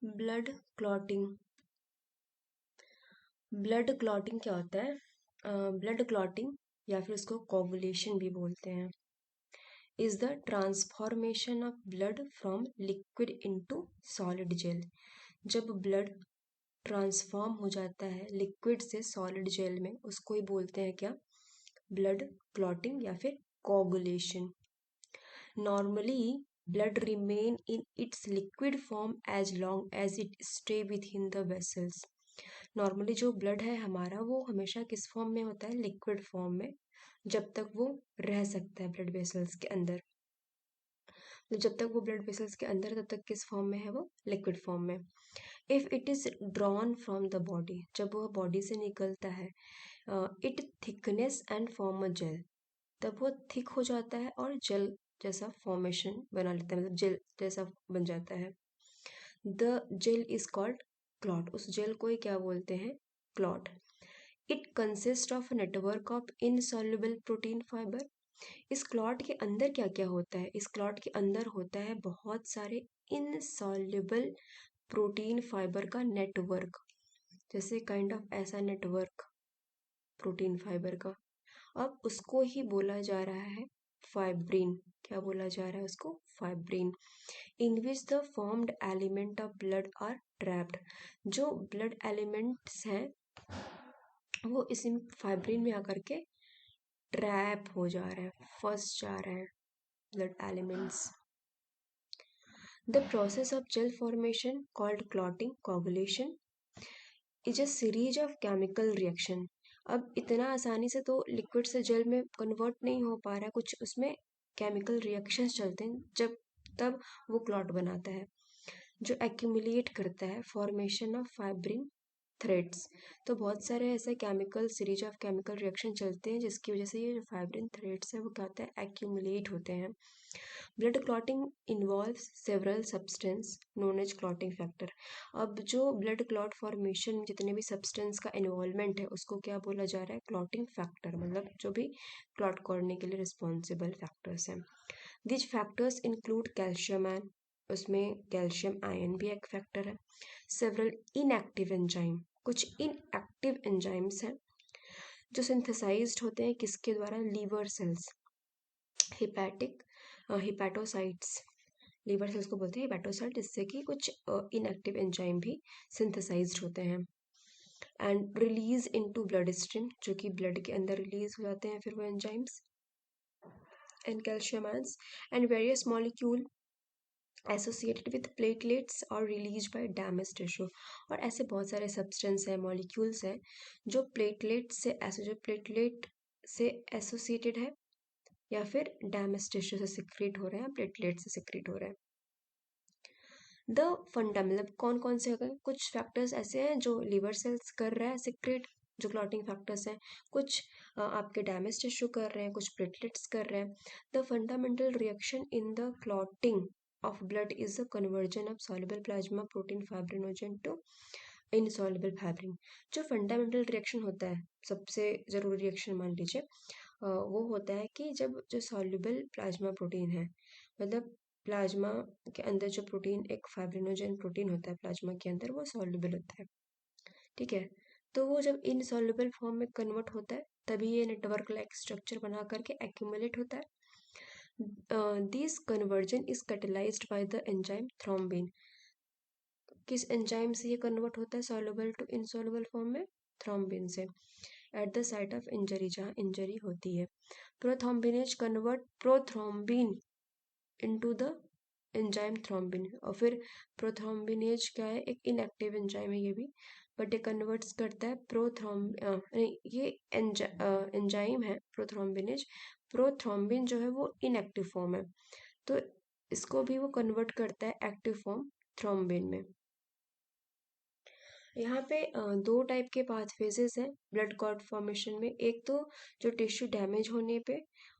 Blood clotting. Blood clotting क्या होता है? ब्लड क्लॉटिंग या फिर उसको कोगुलेशन भी बोलते हैं, is the transformation of blood from liquid into solid gel. जब ब्लड ट्रांसफॉर्म हो जाता है लिक्विड से सॉलिड जेल में, उसको ही बोलते हैं क्या? ब्लड क्लॉटिंग या फिर coagulation. Normally, blood remain in its liquid form as long as it stay within the vessels. Normally जो ब्लड है हमारा वो हमेशा किस फॉर्म में होता है? लिक्विड फॉर्म में, जब तक वो रह सकता है ब्लड वेसल्स के अंदर। तो जब तक वो ब्लड वेसल्स के अंदर तब तक किस फॉर्म में है? वो लिक्विड फॉर्म में। If it is drawn from the body, जब वह बॉडी से निकलता है, it thickness and form a gel, तब वो थिक हो जाता है और जेल जैसा फॉर्मेशन बना लेता है, मतलब जेल जैसा बन जाता है। The gel is called clot. उस जेल को ही क्या बोलते हैं? Clot. It consist of network of insoluble protein fibre. इस क्लॉट के अंदर क्या क्या होता है? इस क्लॉट के अंदर होता है बहुत सारे इनसॉल्युबल प्रोटीन फाइबर का नेटवर्क, जैसे काइंड ऑफ ऐसा नेटवर्क प्रोटीन फाइबर का। अब उसको ही बोला जा रहा है फाइब्रिन। क्या बोला जा रहा है उसको? Fibrin. In which the formed element of blood are trapped. जो ब्लड एलिमेंट्स हैं वो इसी फाइब्रिन में आकर के ट्रैप हो जा रहे हैं, फंस जा रहे हैं blood elements. The process of gel formation called clotting coagulation is a series of chemical reaction. अब इतना आसानी से तो लिक्विड से जेल में कन्वर्ट नहीं हो पा रहा है, कुछ उसमें केमिकल रिएक्शंस चलते हैं, जब तब वो क्लॉट बनाता है, जो एक्यूमुलेट करता है फॉर्मेशन ऑफ फाइब्रिन थ्रेड्स। तो बहुत सारे ऐसे chemical series of chemical reaction चलते हैं जिसकी वजह से ये जो फाइब्रिन थ्रेड्स है वो क्या होता है? एक्यूमुलेट होते हैं। Blood clotting involves several substance known as clotting factor. अब जो ब्लड क्लॉट फॉर्मेशन में जितने भी सब्सटेंस का इन्वॉल्वमेंट है उसको क्या बोला जा रहा है? क्लॉटिंग फैक्टर, मतलब जो भी क्लॉट करने के लिए रिस्पॉन्सिबल फैक्टर्स हैं। These factors include calcium ion, उसमें कैल्शियम आयन भी एक फैक्टर है। सेवरल इनएक्टिव एंजाइम, कुछ इनएक्टिव एंजाइम्स हैं जो सिंथेसाइज्ड होते हैं किसके द्वारा? Liver cells, hepatic hepatocytes. Liver cells को बोलते हैं हिपैटोसाइट, जिससे कि कुछ इनएक्टिव एंजाइम भी सिंथेसाइज्ड होते हैं। And release into blood stream, जो कि ब्लड के अंदर रिलीज हो जाते हैं फिर वो enzymes and calcium ions and various molecule associated with platelets और रिलीज बाय डैमेज टिश्यू। और ऐसे बहुत सारे सब्सटेंस हैं, मॉलिक्यूल्स हैं जो प्लेटलेट से एसोसिएटेड है या फिर डैमेज टिश्यू से सिक्रीट हो रहे हैं, प्लेटलेट से सिक्रीट हो रहे हैं। द मतलब कौन कौन से अगर कुछ फैक्टर्स ऐसे हैं जो लीवर सेल्स कर रहा है सिक्रेट, जो क्लॉटिंग फैक्टर्स हैं, कुछ आपके डैमेज टिश्यू कर रहे हैं, कुछ प्लेटलेट्स कर रहे हैं। The fundamental reaction in the clotting of blood is the conversion of soluble plasma protein fibrinogen to insoluble fibrin. जो फंडामेंटल रिएक्शन होता है, सबसे जरूरी रिएक्शन मान लीजिए, वो होता है कि जब जो सॉल्युबल प्लाज्मा प्रोटीन है, मतलब प्लाज्मा के अंदर जो प्रोटीन, एक फाइब्रिनोजन प्रोटीन होता है प्लाज्मा के अंदर, वो सॉल्युबल होता है, ठीक है। तो वो जब इनसॉल्युबल फॉर्म में कन्वर्ट होता है तभी ये नेटवर्क लाइक स्ट्रक्चर बना करके एक्यूमुलेट होता है। This conversion is catalysed by the enzyme thrombin. किस एंजाइम से ये कन्वर्ट होता है सॉल्युबल टू इनसॉल्युबल फॉर्म में? थ्रोम्बिन से, at the site of injury, जहाँ इंजरी होती है। Prothrombinase convert prothrombin into the enzyme thrombin. और फिर प्रोथ्रोम्बिनेज क्या है? एक इनएक्टिव एंजाइम है ये भी, बट ये कन्वर्ट्स करता है नहीं, ये एंजाइम है प्रोथ्रोम्बिनेज। प्रोथ्रोम्बिन जो है वो इनएक्टिव फॉर्म है, तो इसको भी वो कन्वर्ट करता है एक्टिव फॉर्म थ्रोम्बिन में। यहाँ पे दो टाइप के पाथफेजेस हैं ब्लड क्लॉट फॉर्मेशन में। एक तो जो टिश्यू डैमेज होने पे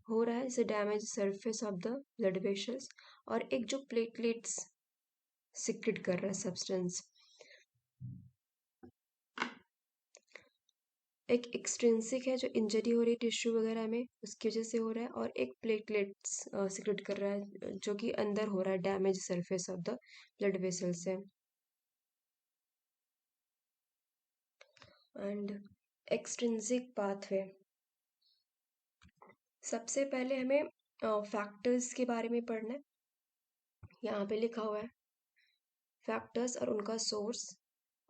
हो रहा है, जैसे damage surface of the blood vessels, और एक जो प्लेटलेट्स सिक्रेट कर रहा है सब्सटेंस। एक एक्सट्रिंसिक है जो इंजरी हो रही है टिश्यू वगैरह में, उसकी वजह से हो रहा है, और एक प्लेटलेट्स सिक्रेट कर रहा है जो कि अंदर हो रहा है, damage surface of the blood vessel से। And extrinsic pathway. सबसे पहले हमें फैक्टर्स के बारे में पढ़ना है। यहाँ पे लिखा हुआ है फैक्टर्स और उनका सोर्स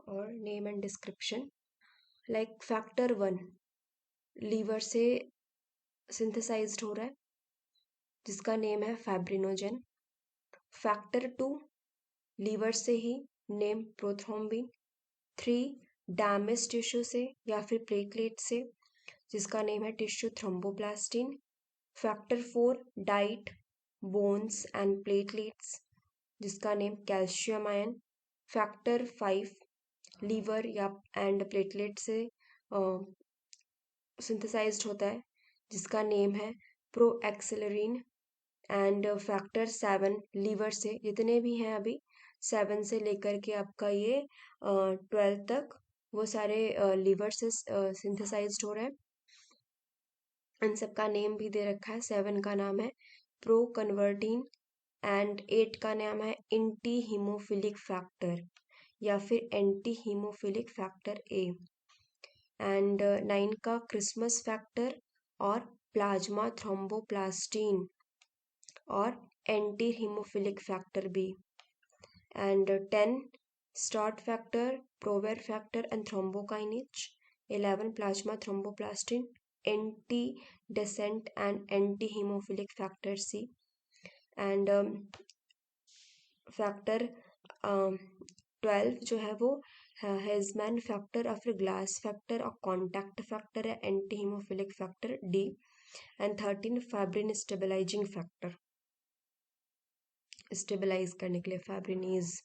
और name and description. Like factor 1 liver से सिंथेसाइज्ड हो रहा है जिसका नेम है फाइब्रिनोजेन। फैक्टर 2 लीवर से ही, नेम प्रोथ्रोम्बिन। 3 डैमेज टिश्यू से या फिर प्लेटलेट से जिसका नेम है tissue thromboplastin. Factor 4 diet, bones and platelets जिसका name calcium ion. Factor 5 liver या एंड प्लेटलेट से सिंथेसाइज्ड होता है जिसका नेम है proaccelerin. And factor 7 liver से, जितने भी हैं अभी 7 से लेकर के आपका ये 12 तक, वो सारे लीवर से सिंथेसाइज्ड हो रहे हैं। इन सब का नेम भी दे रखा है। 7 का नाम है प्रो कन्वर्टीन एंड 8 का नाम है एंटी हीमोफिलिक फैक्टर या फिर anti haemophilic factor A. And 9 का क्रिसमस फैक्टर और प्लाज्मा थ्रोम्बोप्लास्टिन और anti haemophilic factor B. And 10 Stuart factor, Prower factor and thrombokinase. 11 plasma thromboplastin, antecedent and anti haemophilic factor C. And factor 12 जो है वो Hageman factor और फिर glass factor और contact factor है anti haemophilic factor D. And 13 fibrin stabilising factor, stabilise करने के लिए फाइब्रिनीज।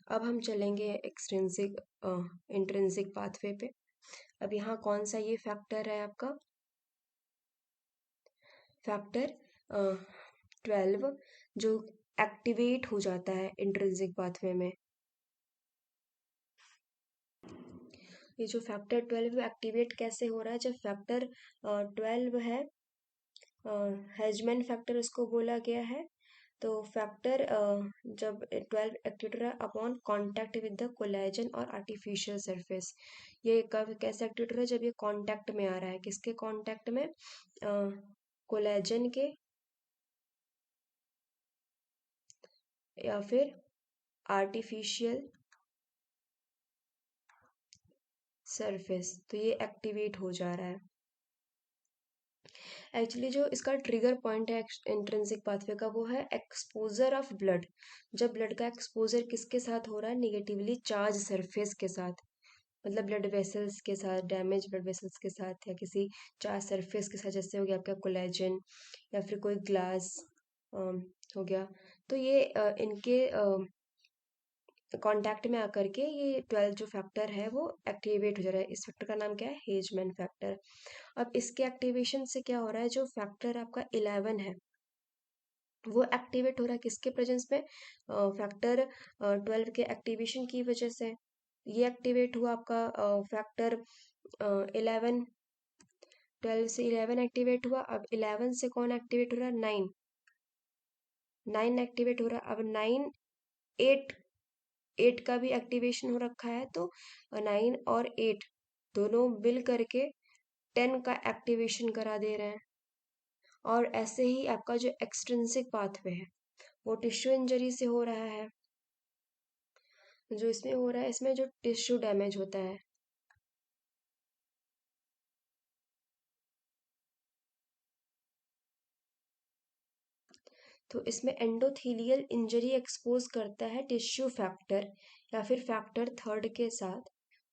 अब हम चलेंगे एक्सट्रिंसिक इंट्रिंसिक पाथवे पे। अब यहाँ कौन सा ये फैक्टर है आपका फैक्टर 12 जो एक्टिवेट हो जाता है इंट्रिंसिक पाथवे में। ये जो फैक्टर 12 एक्टिवेट कैसे हो रहा है, जब फैक्टर 12 है, हेजमैन फैक्टर उसको बोला गया है। तो फैक्टर जब 12 एक्टिवेट हो रहा है upon contact with the collagen और आर्टिफिशियल सरफेस। ये कब कैसे एक्टिवेट हो रहा है, जब ये कांटेक्ट में आ रहा है, किसके कांटेक्ट में, कोलेजन के या फिर आर्टिफिशियल सरफेस, तो ये एक्टिवेट हो जा रहा है। एक्चुअली जो इसका ट्रिगर पॉइंट है इंट्रिंसिक पाथवे का, वो है एक्सपोजर ऑफ ब्लड। जब ब्लड का एक्सपोजर किसके साथ हो रहा है, निगेटिवली चार्ज सरफेस के साथ, मतलब ब्लड वेसल्स के साथ, डैमेज ब्लड वेसल्स के साथ या किसी चार्ज सरफेस के साथ, जैसे हो गया आपका कोलेजन या फिर कोई ग्लास हो गया, तो ये इनके कांटेक्ट में आकर के ये 12 जो फैक्टर है वो एक्टिवेट हो जा रहा है। इस फैक्टर का नाम क्या है, हेजमैन फैक्टर। अब इसके एक्टिवेशन से क्या हो रहा है, जो फैक्टर आपका 11 है वो एक्टिवेट हो रहा है किसके प्रेजेंस में, फैक्टर 12 के एक्टिवेशन की वजह से ये एक्टिवेट हुआ आपका फैक्टर 11। 12 से 11 एक्टिवेट हुआ। अब 11 से कौन एक्टिवेट हो रहा है, 9। 9 एक्टिवेट हो रहा है। अब 9 8 8 का भी एक्टिवेशन हो रखा है, तो 9 और 8 दोनों मिल करके 10 का एक्टिवेशन करा दे रहे हैं। और ऐसे ही आपका जो एक्सट्रिंसिक पाथवे है वो टिश्यू इंजरी से हो रहा है। जो इसमें हो रहा है, इसमें जो टिश्यू डैमेज होता है, तो इसमें एंडोथेलियल इंजरी एक्सपोज करता है टिश्यू फैक्टर या फिर फैक्टर 3 के साथ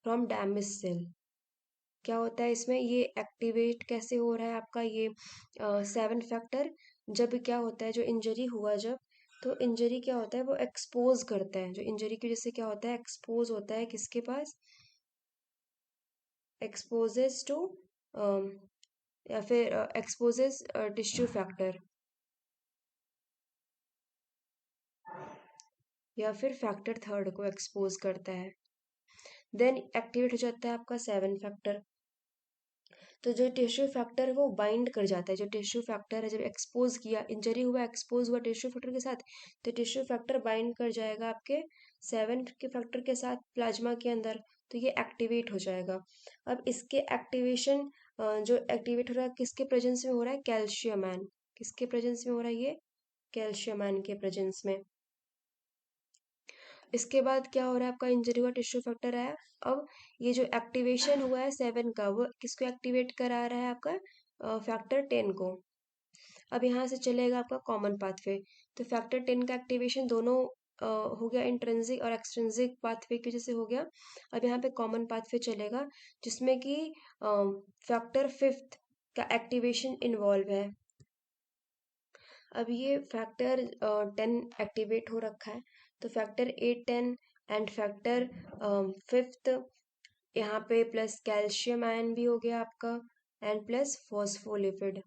फ्रॉम डैमेज सेल। क्या होता है इसमें, ये एक्टिवेट कैसे हो रहा है आपका ये 7 फैक्टर, जब क्या होता है, जो इंजरी हुआ जब, तो इंजरी क्या होता है वो एक्सपोज करता है, जो इंजरी की वजह से क्या होता है, एक्सपोज होता है किसके पास, एक्सपोजेस टू या फिर एक्सपोजेस टिश्यू फैक्टर या फिर फैक्टर 3 को एक्सपोज करता है। देन एक्टिवेट हो जाता है आपका 7 फैक्टर। तो जो टिश्यू फैक्टर है वो बाइंड कर जाता है, जो टिश्यू फैक्टर है जब एक्सपोज किया, इंजरी हुआ, एक्सपोज हुआ टिश्यू फैक्टर के साथ, तो टिश्यू फैक्टर बाइंड कर जाएगा आपके 7 के फैक्टर के साथ प्लाज्मा के अंदर। तो ये एक्टिवेट हो जाएगा। अब इसके एक्टिवेशन जो एक्टिवेट हो रहा है किसके प्रेजेंस में हो रहा है, कैल्शियम आयन। किसके प्रेजेंस में हो रहा है ये, कैल्शियम आयन के प्रेजेंस में। इसके बाद क्या हो रहा है, आपका इंजरी हुआ, टिश्यू फैक्टर आया। अब ये जो एक्टिवेशन हुआ है 7 का, वो किसको एक्टिवेट करा रहा है, आपका फैक्टर 10 को। अब यहाँ से चलेगा आपका कॉमन पाथवे। तो फैक्टर 10 का एक्टिवेशन दोनों हो गया, इंट्रिंसिक और एक्सट्रिंसिक पाथवे की वजह से हो गया। अब यहाँ पे कॉमन पाथवे चलेगा जिसमें कि फैक्टर 5 का एक्टिवेशन इन्वॉल्व है। अब ये फैक्टर 10 एक्टिवेट हो रखा है, तो फैक्टर 8, 10 एंड फैक्टर 5 यहाँ पे प्लस कैल्शियम आयन भी हो गया आपका, एंड प्लस फॉस्फोलिपिड,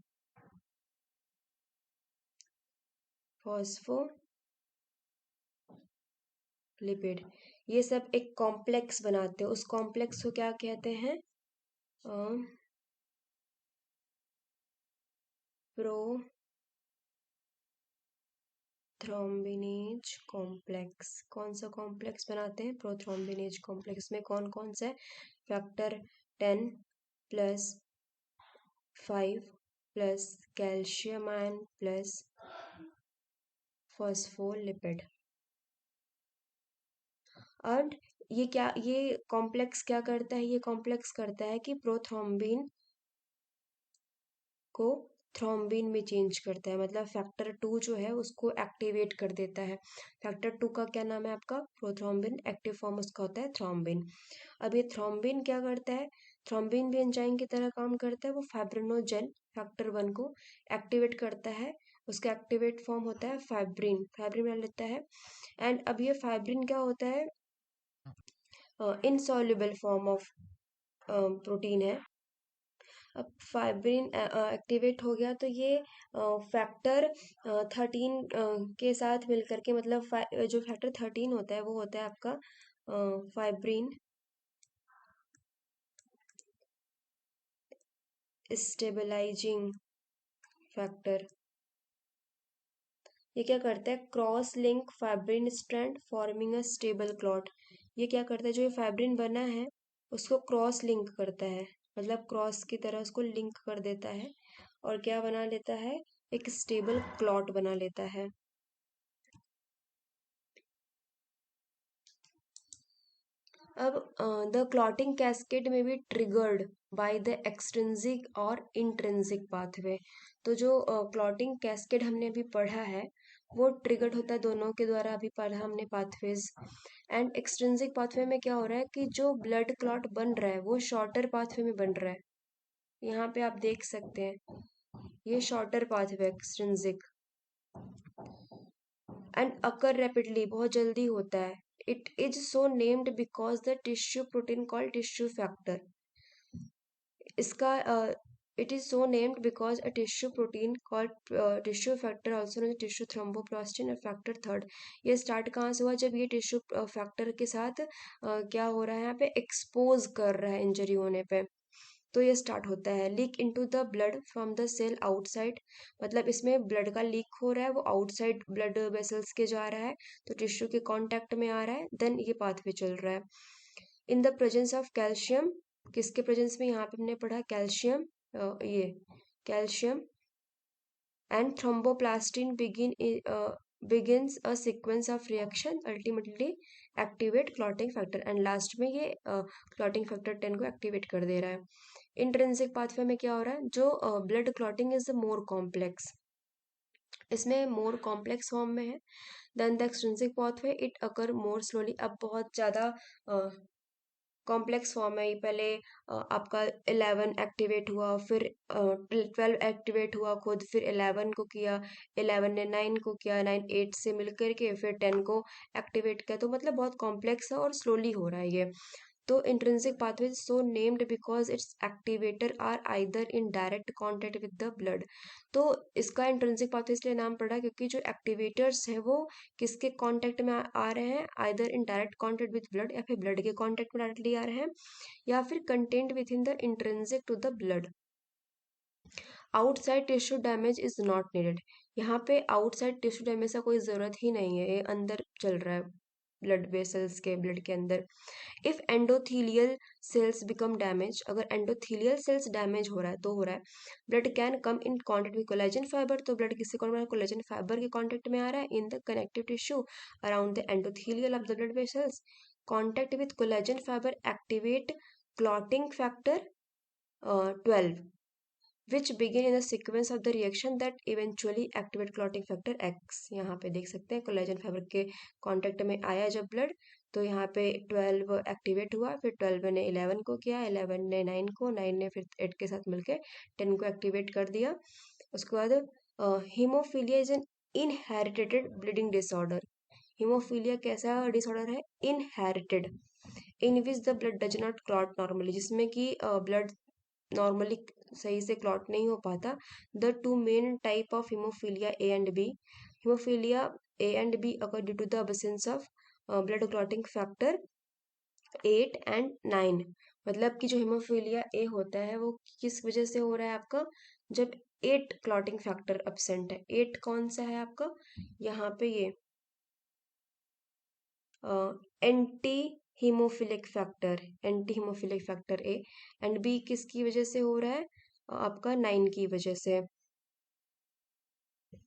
फॉस्फोलिपिड, ये सब एक कॉम्प्लेक्स बनाते हैं। उस कॉम्प्लेक्स को क्या कहते हैं, प्रोथ्रोम्बिनेज कॉम्प्लेक्स। कौन सा कॉम्प्लेक्स बनाते हैं, प्रोथ्रोम्बिनेज कॉम्प्लेक्स में कौन कौन सा है, factor 10 plus 5 plus calcium ion plus phospholipid. और ये कॉम्प्लेक्स क्या करता है, ये कॉम्प्लेक्स करता है कि प्रोथ्रोम्बिन को थ्रोम्बिन में चेंज करता है, मतलब फैक्टर 2 जो है उसको एक्टिवेट कर देता है। फैक्टर 2 का क्या नाम है आपका, प्रोथ्रोम्बिन। एक्टिव फॉर्म उसका होता है थ्रोम्बिन। अब ये थ्रोम्बिन क्या करता है, थ्रोम्बिन भी एंजाइम की तरह काम करता है। वो फाइब्रिनोजेन फैक्टर 1 को एक्टिवेट करता है। उसका एक्टिवेट फॉर्म होता है फाइब्रिन, फाइब्रिन बना लेता है। एंड अब ये फाइब्रिन क्या होता है, इनसॉल्युबल फॉर्म ऑफ प्रोटीन है। अब फाइब्रिन एक्टिवेट हो गया तो ये फैक्टर 13 के साथ मिलकर के, मतलब जो फैक्टर 13 होता है वो होता है आपका फाइब्रिन स्टेबलाइजिंग फैक्टर। ये क्या करता है, cross link fibrin strand forming a stable clot. ये क्या करता है, जो ये फाइब्रिन बना है उसको क्रॉस लिंक करता है, मतलब क्रॉस की तरह उसको लिंक कर देता है और क्या बना लेता है, एक स्टेबल क्लॉट बना लेता है। अब द क्लॉटिंग कैस्केड में B triggered by the extrinsic और इंट्रिंसिक पाथवे। तो जो क्लॉटिंग कैस्केड हमने अभी पढ़ा है वो ट्रिगर्ड होता है दोनों के द्वारा, अभी पढ़ा हमने पाथवेज। एंड एक्सट्रिंसिक पाथवे में क्या हो रहा है कि जो ब्लड क्लॉट बन रहा है वो शॉर्टर पाथवे में बन रहा है। यहाँ पे आप देख सकते हैं ये shorter pathway extrinsic, and occur rapidly, बहुत जल्दी होता है। It is so named because the tissue protein called tissue factor. इसका it is so named because a tissue protein called tissue factor also known tissue thromboplastin और factor 3 ये start कहाँ से हुआ, जब ये टिश्यू फैक्टर के साथ क्या हो रहा है, यहाँ पे एक्सपोज कर रहा है इंजरी होने पे, तो ये स्टार्ट होता है। Leak into the blood from the cell outside, मतलब इसमें ब्लड का लीक हो रहा है, वो आउटसाइड ब्लड वेसल्स के जा रहा है, तो टिश्यू के कांटेक्ट में आ रहा है, देन ये पाथवे चल रहा है। In the presence of calcium, किसके प्रेजेंस में, यहाँ पे हमने पढ़ा कैल्शियम, ये calcium and thromboplastin begins a sequence of reaction ultimately activate clotting factor, and last में ये clotting factor 10 को एक्टिवेट कर दे रहा है। इंट्रिंसिक पाथवे में क्या हो रहा है, जो blood clotting is more complex, इसमें मोर कॉम्प्लेक्स फॉर्म में है then the extrinsic pathway, it occur more slowly. अब बहुत ज़्यादा कॉम्प्लेक्स फॉर्म है ये। पहले आपका 11 एक्टिवेट हुआ, फिर 12 एक्टिवेट हुआ खुद, फिर 11 को किया, 11 ने 9 को किया, 9 8 से मिल करके फिर 10 को एक्टिवेट किया, तो मतलब बहुत कॉम्प्लेक्स है और स्लोली हो रहा है ये। तो intrinsic pathway so named because its activator are either in direct contact with the blood. तो इसका इंट्रिंसिक पाथवे इसलिए नाम पड़ा क्योंकि जो एक्टिवेटर्स है वो किसके कांटेक्ट में आ रहे हैं, either in direct contact with blood, या फिर ब्लड के कांटेक्ट में डायरेक्टली आ रहे हैं, या फिर content within the intrinsic to the blood. Outside tissue damage is not needed, यहाँ पे आउटसाइड टिश्यू डैमेज का कोई ज़रूरत ही नहीं है, ये अंदर चल रहा है ब्लड वेसल्स के ब्लड के अंदर। If endothelial cells become damage, अगर एंडोथीलियल सेल्स डैमेज हो रहा है तो हो रहा है, blood can come in contact with collagen fibre, तो ब्लड किससे कॉन्टेक्ट, कोलेजन फाइबर के कॉन्टेक्ट में आ रहा है in the connective tissue around the endothelial of the blood vessels. Contact with collagen fibre activate clotting factor 12 which begin in the sequence of the reaction that eventually activate clotting factor X। यहाँ पे देख सकते हैं collagen fibre के contact में आया जब blood, तो यहाँ पे 12 एक्टिवेट हुआ, फिर 12 ने 11 को किया, 11 ने 9 को, 9 ने फिर 8 के साथ मिलके 10 को एक्टिवेट कर दिया। उसके बाद haemophilia is an inherited bleeding disorder. Haemophilia कैसा डिसऑर्डर है, inherited, in which the blood does not clot normally, जिसमें कि ब्लड नॉर्मली सही से क्लॉट नहीं हो पाता। The two main type of haemophilia A and B, haemophilia A and B occur due to the absence of blood clotting factor 8 and 9। मतलब कि जो हीमोफीलिया ए होता है वो किस वजह से हो रहा है आपका, जब 8 क्लॉटिंग फैक्टर अब्सेंट है। 8 कौन सा है आपका, यहाँ पे ये anti haemophilic factor, anti haemophilic factor A, and B किसकी वजह से हो रहा है, आपका 9 की वजह से।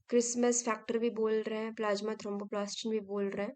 क्रिसमस फैक्टर भी बोल रहे हैं, प्लाज्मा थ्रोम्बोप्लास्टिन भी बोल रहे हैं।